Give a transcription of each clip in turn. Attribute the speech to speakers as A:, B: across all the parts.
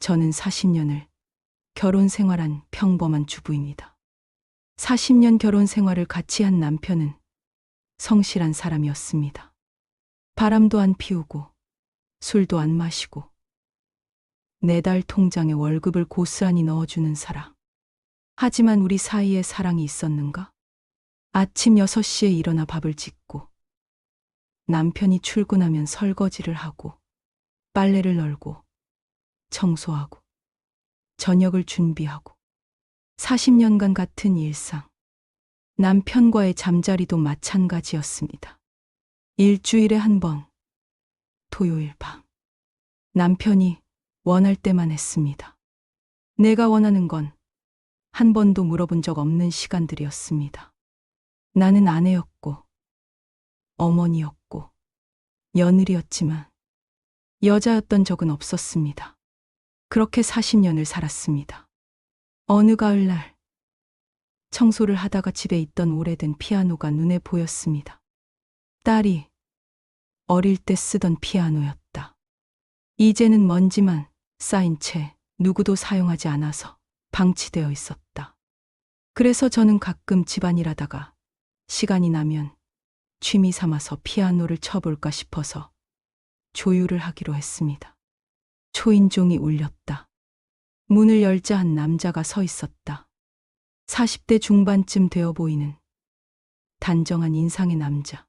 A: 저는 40년을 결혼 생활한 평범한 주부입니다. 40년 결혼 생활을 같이 한 남편은 성실한 사람이었습니다. 바람도 안 피우고 술도 안 마시고 매달 통장에 월급을 고스란히 넣어주는 사람. 하지만 우리 사이에 사랑이 있었는가? 아침 6시에 일어나 밥을 짓고 남편이 출근하면 설거지를 하고 빨래를 널고 청소하고 저녁을 준비하고 40년간 같은 일상. 남편과의 잠자리도 마찬가지였습니다. 일주일에 한 번, 토요일 밤. 남편이 원할 때만 했습니다. 내가 원하는 건 한 번도 물어본 적 없는 시간들이었습니다. 나는 아내였고, 어머니였고, 며느리였지만 여자였던 적은 없었습니다. 그렇게 40년을 살았습니다. 어느 가을날, 청소를 하다가 집에 있던 오래된 피아노가 눈에 보였습니다. 딸이 어릴 때 쓰던 피아노였다. 이제는 먼지만 쌓인 채 누구도 사용하지 않아서 방치되어 있었다. 그래서 저는 가끔 집안일 하다가 시간이 나면 취미 삼아서 피아노를 쳐볼까 싶어서 조율을 하기로 했습니다. 초인종이 울렸다. 문을 열자 한 남자가 서 있었다. 40대 중반쯤 되어 보이는 단정한 인상의 남자.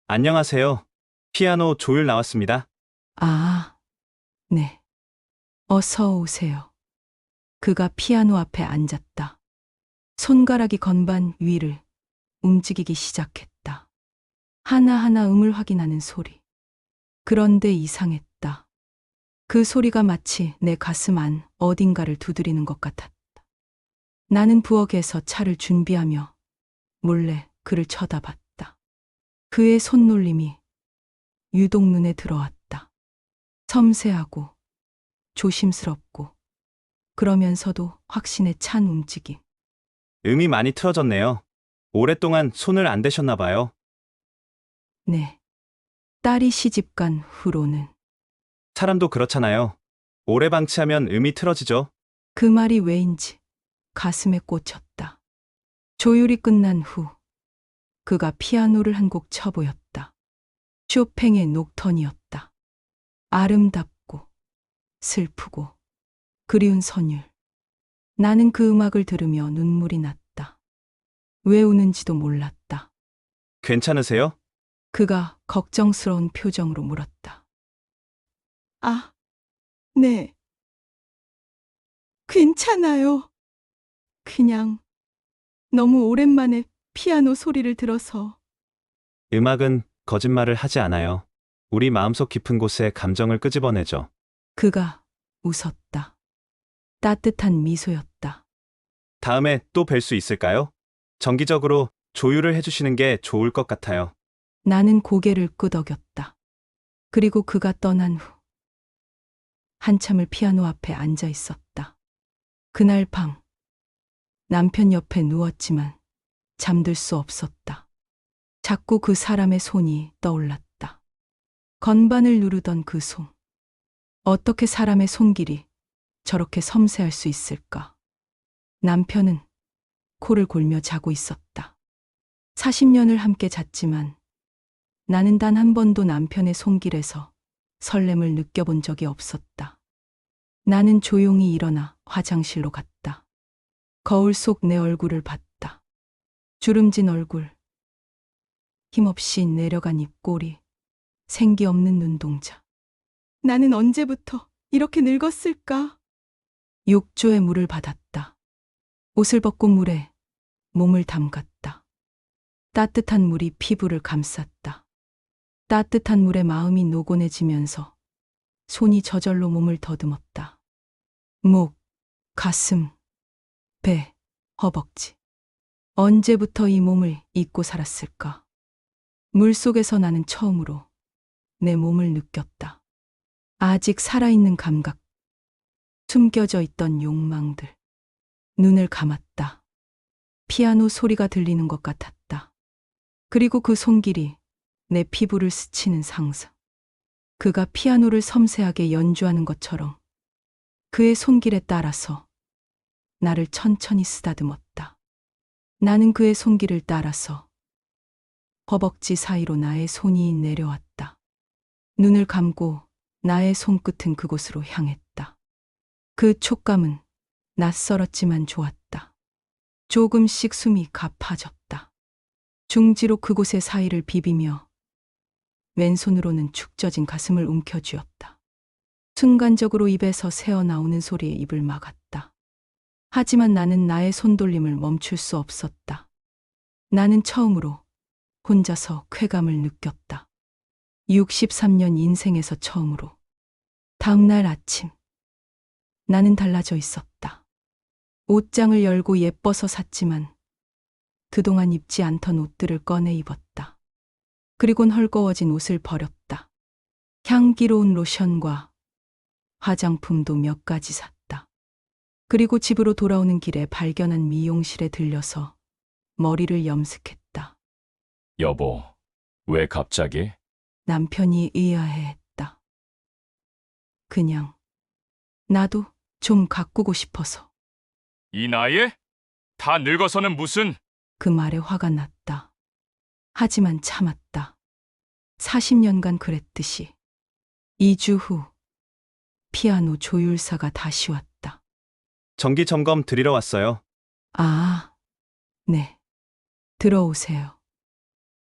B: 안녕하세요. 피아노 조율 나왔습니다.
A: 아, 네. 어서 오세요. 그가 피아노 앞에 앉았다. 손가락이 건반 위를 움직이기 시작했다. 하나하나 음을 확인하는 소리. 그런데 이상했다. 그 소리가 마치 내 가슴 안 어딘가를 두드리는 것 같았다. 나는 부엌에서 차를 준비하며 몰래 그를 쳐다봤다. 그의 손놀림이 유독 눈에 들어왔다. 섬세하고 조심스럽고 그러면서도 확신에 찬 움직임.
B: 음이 많이 틀어졌네요. 오랫동안 손을 안 대셨나 봐요.
A: 네. 딸이 시집간 후로는.
B: 사람도 그렇잖아요. 오래 방치하면 음이 틀어지죠.
A: 그 말이 왜인지 가슴에 꽂혔다. 조율이 끝난 후 그가 피아노를 한 곡 쳐보였다. 쇼팽의 녹턴이었다. 아름답고 슬프고 그리운 선율. 나는 그 음악을 들으며 눈물이 났다. 왜 우는지도 몰랐다.
B: 괜찮으세요?
A: 그가 걱정스러운 표정으로 물었다. 아, 네. 괜찮아요. 그냥 너무 오랜만에 피아노 소리를 들어서.
B: 음악은 거짓말을 하지 않아요. 우리 마음속 깊은 곳에 감정을 끄집어내죠.
A: 그가 웃었다. 따뜻한 미소였다.
B: 다음에 또 뵐 수 있을까요? 정기적으로 조율을 해주시는 게 좋을 것 같아요.
A: 나는 고개를 끄덕였다. 그리고 그가 떠난 후 한참을 피아노 앞에 앉아 있었다. 그날 밤 남편 옆에 누웠지만 잠들 수 없었다. 자꾸 그 사람의 손이 떠올랐다. 건반을 누르던 그 손. 어떻게 사람의 손길이 저렇게 섬세할 수 있을까? 남편은 코를 골며 자고 있었다. 40년을 함께 잤지만 나는 단 한 번도 남편의 손길에서 설렘을 느껴본 적이 없었다. 나는 조용히 일어나 화장실로 갔다. 거울 속 내 얼굴을 봤다. 주름진 얼굴, 힘없이 내려간 입꼬리, 생기 없는 눈동자. 나는 언제부터 이렇게 늙었을까? 욕조에 물을 받았다. 옷을 벗고 물에 몸을 담갔다. 따뜻한 물이 피부를 감쌌다. 따뜻한 물에 마음이 노곤해지면서 손이 저절로 몸을 더듬었다. 목, 가슴, 배, 허벅지. 언제부터 이 몸을 잊고 살았을까? 물속에서 나는 처음으로 내 몸을 느꼈다. 아직 살아있는 감각, 숨겨져 있던 욕망들. 눈을 감았다. 피아노 소리가 들리는 것 같았다. 그리고 그 손길이 내 피부를 스치는 상상. 그가 피아노를 섬세하게 연주하는 것처럼 그의 손길에 따라서 나를 천천히 쓰다듬었다. 나는 그의 손길을 따라서 허벅지 사이로 나의 손이 내려왔다. 눈을 감고 나의 손끝은 그곳으로 향했다. 그 촉감은 낯설었지만 좋았다. 조금씩 숨이 가파졌다. 중지로 그곳의 사이를 비비며 왼손으로는 축 처진 가슴을 움켜쥐었다. 순간적으로 입에서 새어나오는 소리에 입을 막았다. 하지만 나는 나의 손돌림을 멈출 수 없었다. 나는 처음으로 혼자서 쾌감을 느꼈다. 63년 인생에서 처음으로. 다음날 아침, 나는 달라져 있었다. 옷장을 열고 예뻐서 샀지만 그동안 입지 않던 옷들을 꺼내 입었다. 그리곤 헐거워진 옷을 버렸다. 향기로운 로션과 화장품도 몇 가지 샀다. 그리고 집으로 돌아오는 길에 발견한 미용실에 들려서 머리를 염색했다.
C: 여보, 왜 갑자기?
A: 남편이 의아해했다. 그냥 나도 좀 가꾸고 싶어서.
C: 이 나이에? 다 늙어서는 무슨...
A: 그 말에 화가 났다. 하지만 참았다. 40년간 그랬듯이. 2주 후 피아노 조율사가 다시 왔다.
B: 정기 점검 드리러 왔어요.
A: 아, 네. 들어오세요.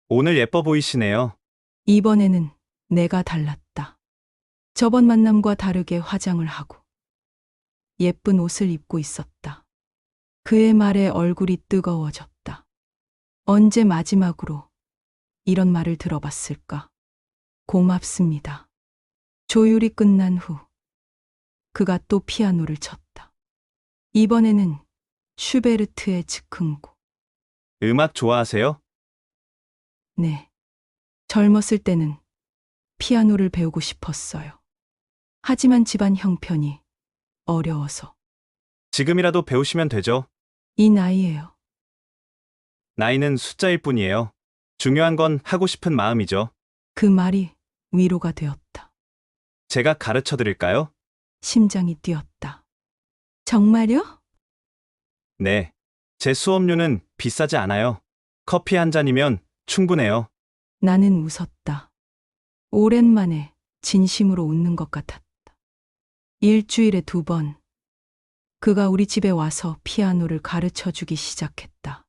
B: 오늘 예뻐 보이시네요.
A: 이번에는 내가 달랐다. 저번 만남과 다르게 화장을 하고 예쁜 옷을 입고 있었다. 그의 말에 얼굴이 뜨거워졌다. 언제 마지막으로 이런 말을 들어봤을까? 고맙습니다. 조율이 끝난 후 그가 또 피아노를 쳤다. 이번에는 슈베르트의 즉흥곡.
B: 음악 좋아하세요?
A: 네. 젊었을 때는 피아노를 배우고 싶었어요. 하지만 집안 형편이 어려워서.
B: 지금이라도 배우시면 되죠.
A: 이 나이에요.
B: 나이는 숫자일 뿐이에요. 중요한 건 하고 싶은 마음이죠.
A: 그 말이 위로가 되었다.
B: 제가 가르쳐 드릴까요?
A: 심장이 뛰었다. 정말요?
B: 네. 제 수업료는 비싸지 않아요. 커피 한 잔이면 충분해요.
A: 나는 웃었다. 오랜만에 진심으로 웃는 것 같았다. 일주일에 2번, 그가 우리 집에 와서 피아노를 가르쳐 주기 시작했다.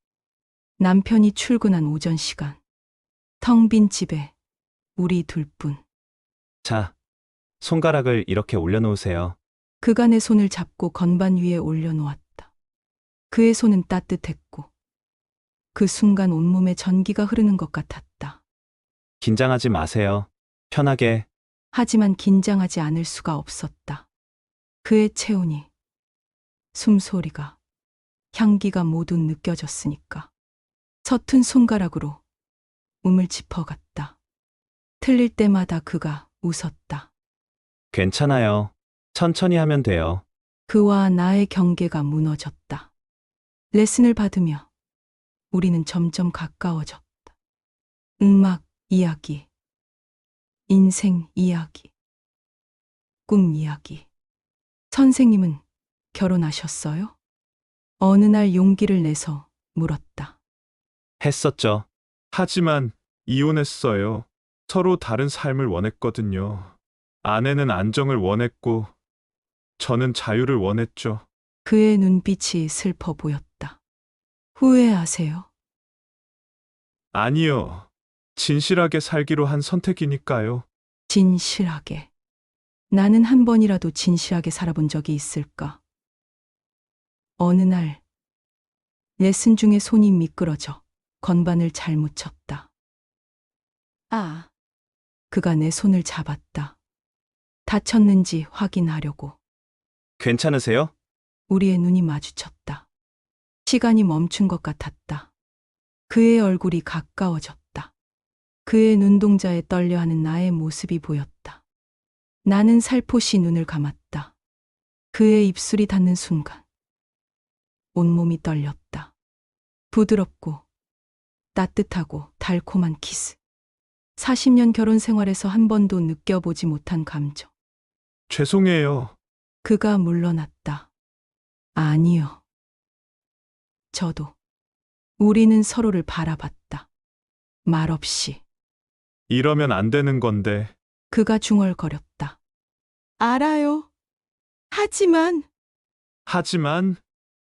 A: 남편이 출근한 오전 시간, 텅 빈 집에 우리 둘뿐.
B: 자, 손가락을 이렇게 올려놓으세요.
A: 그가 내 손을 잡고 건반 위에 올려놓았다. 그의 손은 따뜻했고 그 순간 온몸에 전기가 흐르는 것 같았다.
B: 긴장하지 마세요. 편하게.
A: 하지만 긴장하지 않을 수가 없었다. 그의 체온이, 숨소리가, 향기가 모두 느껴졌으니까. 서툰 손가락으로 움을 짚어갔다. 틀릴 때마다 그가 웃었다.
B: 괜찮아요. 천천히 하면 돼요.
A: 그와 나의 경계가 무너졌다. 레슨을 받으며 우리는 점점 가까워졌다. 음악 이야기, 인생 이야기, 꿈 이야기. 선생님은 결혼하셨어요? 어느 날 용기를 내서 물었다.
B: 했었죠.
D: 하지만 이혼했어요. 서로 다른 삶을 원했거든요. 아내는 안정을 원했고, 저는 자유를 원했죠.
A: 그의 눈빛이 슬퍼 보였다. 후회하세요?
D: 아니요. 진실하게 살기로 한 선택이니까요.
A: 진실하게. 나는 한 번이라도 진실하게 살아본 적이 있을까? 어느 날 레슨 중에 손이 미끄러져 건반을 잘못 쳤다. 아. 그가 내 손을 잡았다. 다쳤는지 확인하려고.
B: 괜찮으세요?
A: 우리의 눈이 마주쳤다. 시간이 멈춘 것 같았다. 그의 얼굴이 가까워졌다. 그의 눈동자에 떨려하는 나의 모습이 보였다. 나는 살포시 눈을 감았다. 그의 입술이 닿는 순간 온몸이 떨렸다. 부드럽고 따뜻하고 달콤한 키스. 40년 결혼 생활에서 한 번도 느껴보지 못한 감정.
D: 죄송해요.
A: 그가 물러났다. 아니요. 저도. 우리는 서로를 바라봤다. 말없이.
D: 이러면 안 되는 건데.
A: 그가 중얼거렸다. 알아요. 하지만
D: 하지만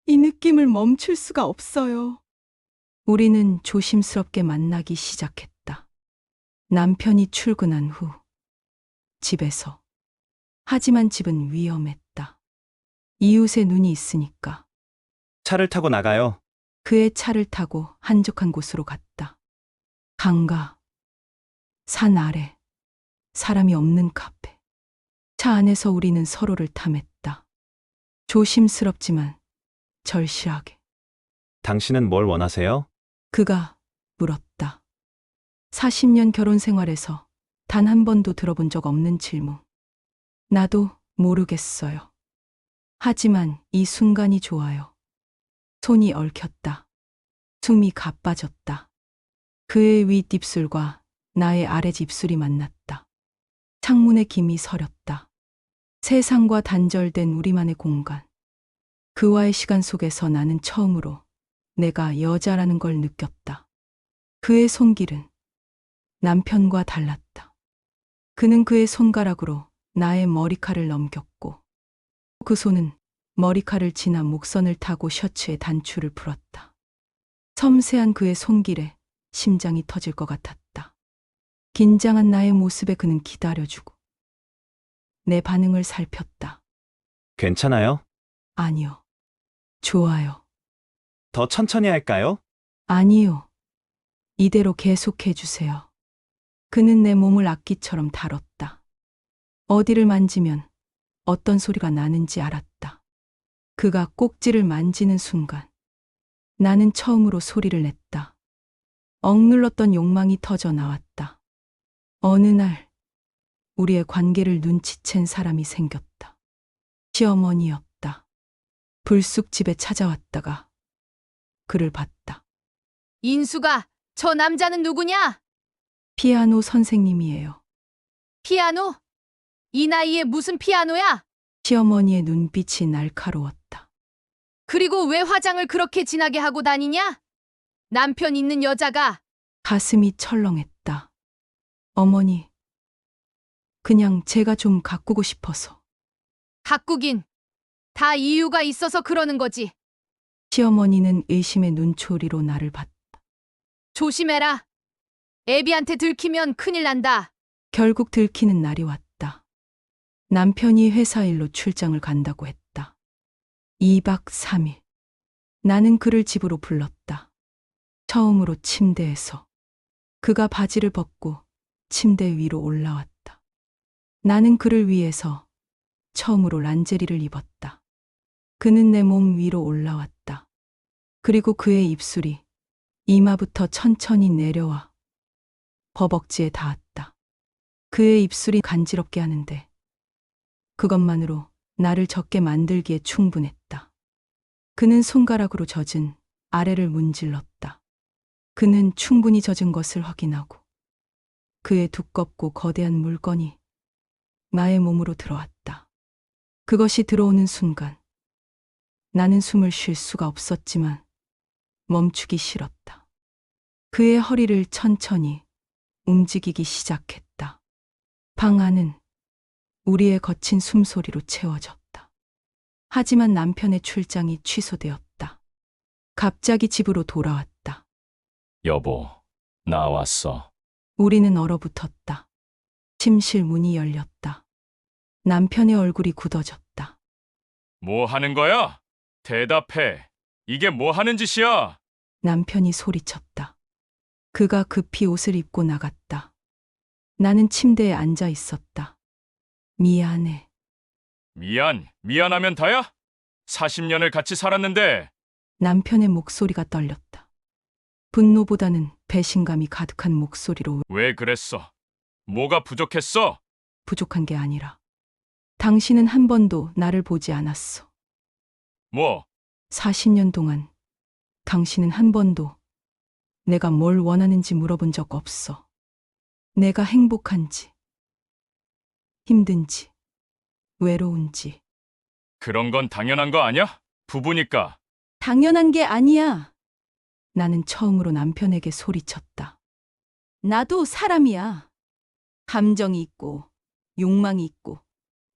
A: 이 느낌을 멈출 수가 없어요. 우리는 조심스럽게 만나기 시작했다. 남편이 출근한 후 집에서. 하지만 집은 위험했다. 이웃의 눈이 있으니까.
B: 차를 타고 나가요.
A: 그의 차를 타고 한적한 곳으로 갔다. 강가, 산 아래, 사람이 없는 카페. 차 안에서 우리는 서로를 탐했다. 조심스럽지만 절실하게.
B: 당신은 뭘 원하세요?
A: 그가 물었다. 40년 결혼 생활에서 단 한 번도 들어본 적 없는 질문. 나도 모르겠어요. 하지만 이 순간이 좋아요. 손이 얽혔다. 숨이 가빠졌다. 그의 윗입술과 나의 아랫입술이 만났다. 창문에 김이 서렸다. 세상과 단절된 우리만의 공간. 그와의 시간 속에서 나는 처음으로 내가 여자라는 걸 느꼈다. 그의 손길은 남편과 달랐다. 그는 그의 손가락으로 나의 머리칼을 넘겼고 그 손은 머리칼을 지나 목선을 타고 셔츠의 단추를 풀었다. 섬세한 그의 손길에 심장이 터질 것 같았다. 긴장한 나의 모습에 그는 기다려주고 내 반응을 살폈다.
B: 괜찮아요?
A: 아니요. 좋아요.
B: 더 천천히 할까요?
A: 아니요. 이대로 계속해 주세요. 그는 내 몸을 악기처럼 다뤘다. 어디를 만지면 어떤 소리가 나는지 알았다. 그가 꼭지를 만지는 순간 나는 처음으로 소리를 냈다. 억눌렀던 욕망이 터져 나왔다. 어느 날 우리의 관계를 눈치챈 사람이 생겼다. 시어머니였다. 불쑥 집에 찾아왔다가 그를 봤다.
E: 인수가 저 남자는 누구냐?
A: 피아노 선생님이에요.
E: 피아노? 이 나이에 무슨 피아노야?
A: 시어머니의 눈빛이 날카로웠다.
E: 그리고 왜 화장을 그렇게 진하게 하고 다니냐? 남편 있는 여자가
A: 가슴이 철렁했다. 어머니, 그냥 제가 좀 가꾸고 싶어서.
E: 가꾸긴 다 이유가 있어서 그러는 거지.
A: 시어머니는 의심의 눈초리로 나를 봤다.
E: 조심해라. 애비한테 들키면 큰일 난다.
A: 결국 들키는 날이 왔다. 남편이 회사 일로 출장을 간다고 했다. 2박 3일. 나는 그를 집으로 불렀다. 처음으로 침대에서. 그가 바지를 벗고 침대 위로 올라왔다. 나는 그를 위해서 처음으로 란제리를 입었다. 그는 내 몸 위로 올라왔다. 그리고 그의 입술이 이마부터 천천히 내려와 허벅지에 닿았다. 그의 입술이 간지럽게 하는데 그것만으로 나를 젖게 만들기에 충분했다. 그는 손가락으로 젖은 아래를 문질렀다. 그는 충분히 젖은 것을 확인하고 그의 두껍고 거대한 물건이 나의 몸으로 들어왔다. 그것이 들어오는 순간 나는 숨을 쉴 수가 없었지만 멈추기 싫었다. 그의 허리를 천천히 움직이기 시작했다. 방 안은 우리의 거친 숨소리로 채워졌다. 하지만 남편의 출장이 취소되었다. 갑자기 집으로 돌아왔다.
C: 여보, 나왔어.
A: 우리는 얼어붙었다. 침실 문이 열렸다. 남편의 얼굴이 굳어졌다.
C: 뭐 하는 거야? 대답해. 이게 뭐 하는 짓이야?
A: 남편이 소리쳤다. 그가 급히 옷을 입고 나갔다. 나는 침대에 앉아 있었다. 미안해.
C: 미안하면 다야? 40년을 같이 살았는데.
A: 남편의 목소리가 떨렸다. 분노보다는 배신감이 가득한 목소리로
C: 왜 그랬어? 뭐가 부족했어?
A: 부족한 게 아니라 당신은 한 번도 나를 보지 않았어.
C: 뭐?
A: 40년 동안 당신은 한 번도 내가 뭘 원하는지 물어본 적 없어. 내가 행복한지, 힘든지, 외로운지,
C: 그런 건 당연한 거 아니야? 부부니까.
A: 당연한 게 아니야. 나는 처음으로 남편에게 소리쳤다. 나도 사람이야. 감정이 있고, 욕망이 있고,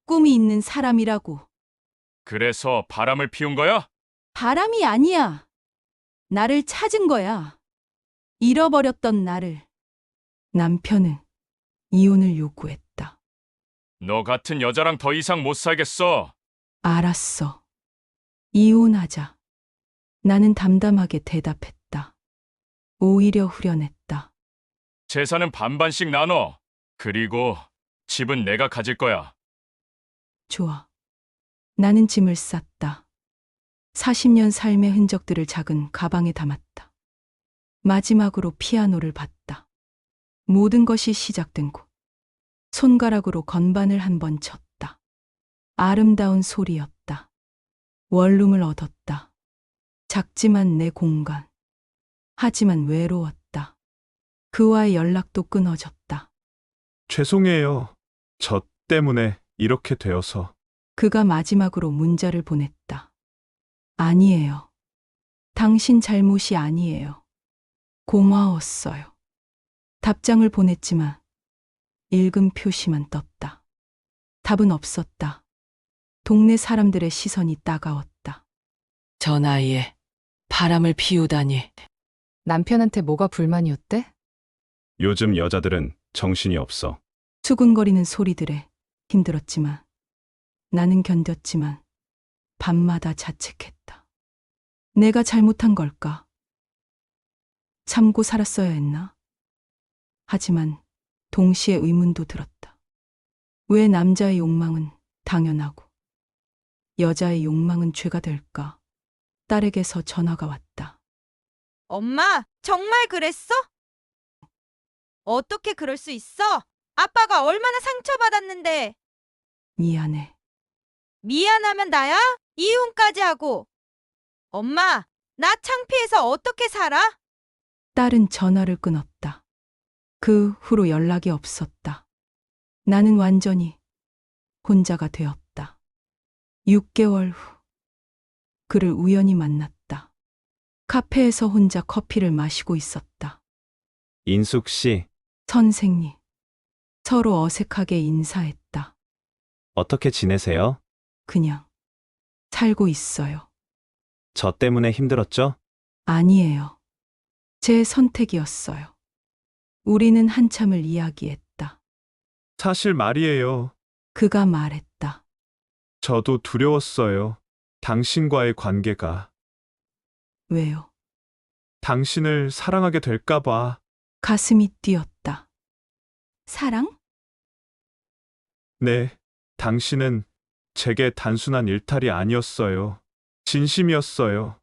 A: 꿈이 있는 사람이라고.
C: 그래서 바람을 피운 거야?
A: 바람이 아니야. 나를 찾은 거야. 잃어버렸던 나를. 남편은 이혼을 요구했다.
C: 너 같은 여자랑 더 이상 못 살겠어.
A: 알았어. 이혼하자. 나는 담담하게 대답했다. 오히려 후련했다.
C: 재산은 반반씩 나눠. 그리고 집은 내가 가질 거야.
A: 좋아. 나는 짐을 쌌다. 40년 삶의 흔적들을 작은 가방에 담았다. 마지막으로 피아노를 봤다. 모든 것이 시작된 곳. 손가락으로 건반을 한 번 쳤다. 아름다운 소리였다. 원룸을 얻었다. 작지만 내 공간. 하지만 외로웠다. 그와의 연락도 끊어졌다.
D: 죄송해요. 저 때문에 이렇게 되어서.
A: 그가 마지막으로 문자를 보냈다. 아니에요. 당신 잘못이 아니에요. 고마웠어요. 답장을 보냈지만 읽음 표시만 떴다. 답은 없었다. 동네 사람들의 시선이 따가웠다.
F: 저 나이에 바람을 피우다니.
G: 남편한테 뭐가 불만이었대?
B: 요즘 여자들은 정신이 없어.
A: 수근거리는 소리들에 힘들었지만 나는 견뎠지만 밤마다 자책했다. 내가 잘못한 걸까? 참고 살았어야 했나? 하지만 동시에 의문도 들었다. 왜 남자의 욕망은 당연하고 여자의 욕망은 죄가 될까? 딸에게서 전화가 왔다.
H: 엄마, 정말 그랬어? 어떻게 그럴 수 있어? 아빠가 얼마나 상처받았는데.
A: 미안해.
H: 미안하면 나야? 이혼까지 하고. 엄마, 나 창피해서 어떻게 살아?
A: 딸은 전화를 끊었다. 그 후로 연락이 없었다. 나는 완전히 혼자가 되었다. 6개월 후 그를 우연히 만났다. 카페에서 혼자 커피를 마시고 있었다.
B: 인숙 씨,
A: 선생님. 서로 어색하게 인사했다.
B: 어떻게 지내세요?
A: 그냥 살고 있어요.
B: 저 때문에 힘들었죠?
A: 아니에요. 제 선택이었어요. 우리는 한참을 이야기했다.
D: 사실 말이에요.
A: 그가 말했다.
D: 저도 두려웠어요. 당신과의 관계가.
A: 왜요?
D: 당신을 사랑하게 될까봐.
A: 가슴이 뛰었다. 사랑?
D: 네, 당신은 제게 단순한 일탈이 아니었어요. 진심이었어요.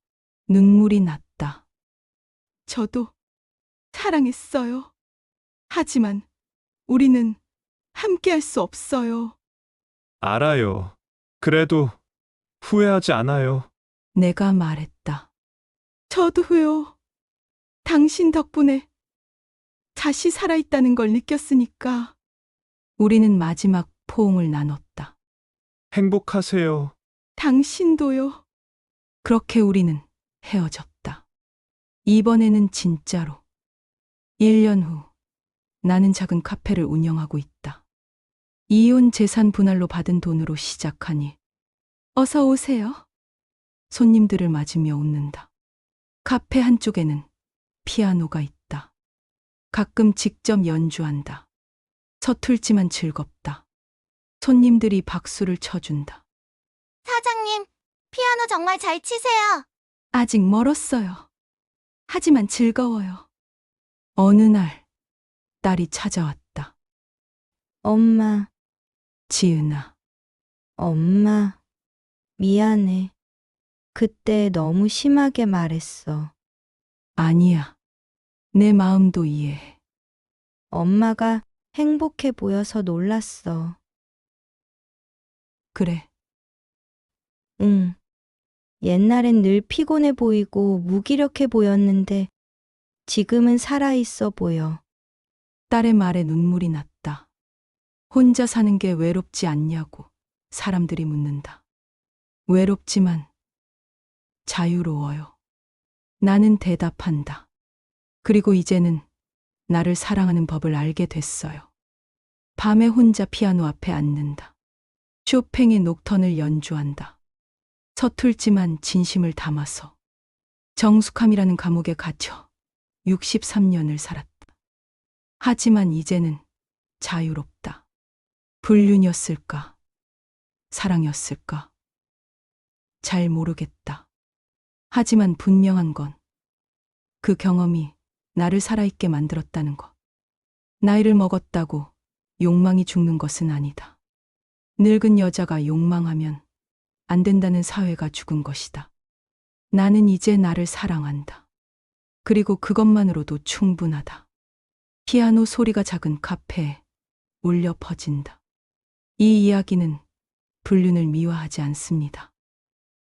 A: 눈물이 났다. 저도 사랑했어요. 하지만 우리는 함께할 수 없어요.
D: 알아요. 그래도 후회하지 않아요.
A: 내가 말했다. 저도요. 당신 덕분에 다시 살아있다는 걸 느꼈으니까. 우리는 마지막 포옹을 나눴다.
D: 행복하세요.
A: 당신도요. 그렇게 우리는 헤어졌다. 이번에는 진짜로. 1년 후 나는 작은 카페를 운영하고 있다. 이혼 재산 분할로 받은 돈으로 시작하니 어서 오세요. 손님들을 맞으며 웃는다. 카페 한쪽에는 피아노가 있다. 가끔 직접 연주한다. 서툴지만 즐겁다. 손님들이 박수를 쳐준다.
I: 사장님, 피아노 정말 잘 치세요.
A: 아직 멀었어요. 하지만 즐거워요. 어느 날 딸이 찾아왔다.
H: 엄마,
A: 지은아,
H: 엄마, 미안해. 그때 너무 심하게 말했어.
A: 아니야. 내 마음도 이해해.
H: 엄마가 행복해 보여서 놀랐어.
A: 그래,
H: 응. 옛날엔 늘 피곤해 보이고 무기력해 보였는데 지금은 살아있어 보여.
A: 딸의 말에 눈물이 났다. 혼자 사는 게 외롭지 않냐고 사람들이 묻는다. 외롭지만 자유로워요. 나는 대답한다. 그리고 이제는 나를 사랑하는 법을 알게 됐어요. 밤에 혼자 피아노 앞에 앉는다. 쇼팽의 녹턴을 연주한다. 서툴지만 진심을 담아서. 정숙함이라는 감옥에 갇혀 63년을 살았다. 하지만 이제는 자유롭다. 불륜이었을까? 사랑이었을까? 잘 모르겠다. 하지만 분명한 건 그 경험이 나를 살아있게 만들었다는 것. 나이를 먹었다고 욕망이 죽는 것은 아니다. 늙은 여자가 욕망하면 안 된다는 사회가 죽은 것이다. 나는 이제 나를 사랑한다. 그리고 그것만으로도 충분하다. 피아노 소리가 작은 카페에 울려 퍼진다. 이 이야기는 불륜을 미화하지 않습니다.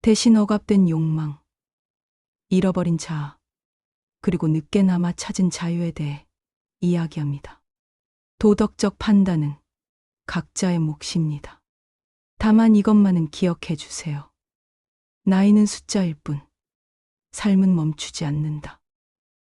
A: 대신 억압된 욕망, 잃어버린 자아, 그리고 늦게나마 찾은 자유에 대해 이야기합니다. 도덕적 판단은 각자의 몫입니다. 다만 이것만은 기억해 주세요. 나이는 숫자일 뿐, 삶은 멈추지 않는다.